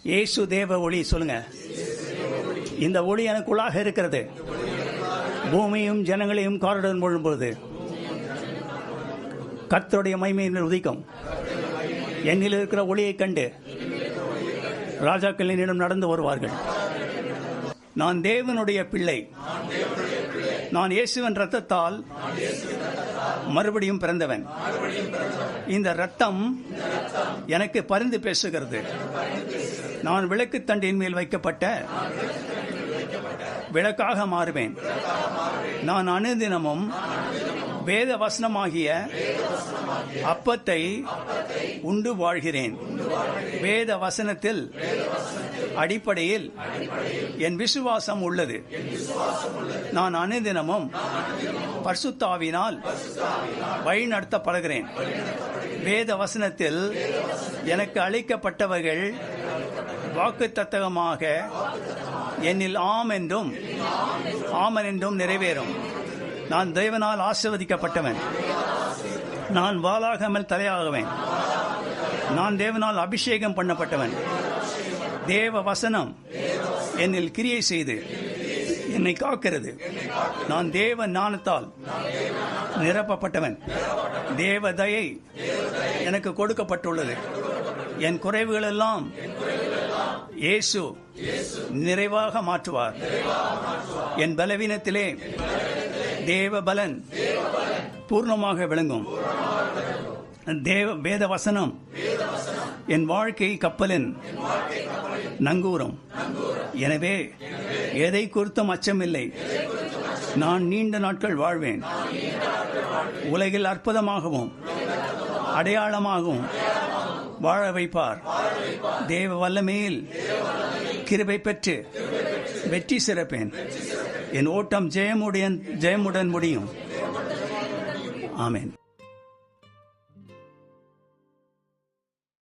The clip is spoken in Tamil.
இயேசு தேவ ஒளி. சொல்லுங்க. இந்த ஒளி எனக்குள்ளாக இருக்கிறது. பூமியும் ஜனங்களையும் காருடன் மூழும்போது கர்த்தருடைய மகிமையினால் உதிக்கும். என்னில் இருக்கிற ஒளியைக் கண்டு ராஜாக்கள் என்னிடம் நடந்து வருவார்கள். நான் தேவனுடைய பிள்ளை. நான் இயேசுவின் இரத்தத்தால் மறுபடியும் பிறந்தவன். இந்த இரத்தம் எனக்கு பரிந்து பேசுகிறது. நான் விளக்கு தண்டின் மேல் வைக்கப்பட்ட விளக்காக மாறுவேன். நான் அனுதினமும் வேத வசனமாகிய அப்பத்தை உண்டு வாழ்கிறேன். வேத வசனத்தில் அடிப்படையில் என் விசுவாசம் உள்ளது. நான் அனுதினமும் பரிசுத்த ஆவியினால் வழி நடத்தப்படுகிறேன். வேத வசனத்தில் எனக்கு அளிக்கப்பட்டவர்கள் வாக்குத்தத்தமாக என்னில் ஆம் என்றும் ஆமன் என்றும் நிறைவேறும். நான் தேவனால் ஆசீர்வதிக்கப்பட்டவன். நான் வாளாகாமல் தலையாகுவேன். நான் தேவனால் அபிஷேகம் பண்ணப்பட்டவன். தேவ வசனம் என்னில் கிரியை செய்து என்னை காக்கிறது. நான் தேவ ஞானத்தால் நிரப்பப்பட்டவன். தேவ தயை எனக்கு கொடுக்கப்பட்டுள்ளது. என் குறைவுகள் எல்லாம் இயேசு நிறைவாக மாற்றுவார். என் பலவீனத்திலே தேவ பலன் பூர்ணமாக விளங்கும். வேத வசனம் என் வாழ்க்கை கப்பலின் நங்கூரம். எனவே எதை குறித்தும் அச்சமில்லை. நான் நீண்ட நாட்கள் வாழ்வேன். உலகில் அற்புதமாகவும் அடையாளமாகவும் வாழ வைப்பார். தேவ வல்லமையில் கிருபை பெற்று வெற்றி சிறப்பேன். என் ஓட்டம் ஜெயமுடன் முடியும். ஆமென்.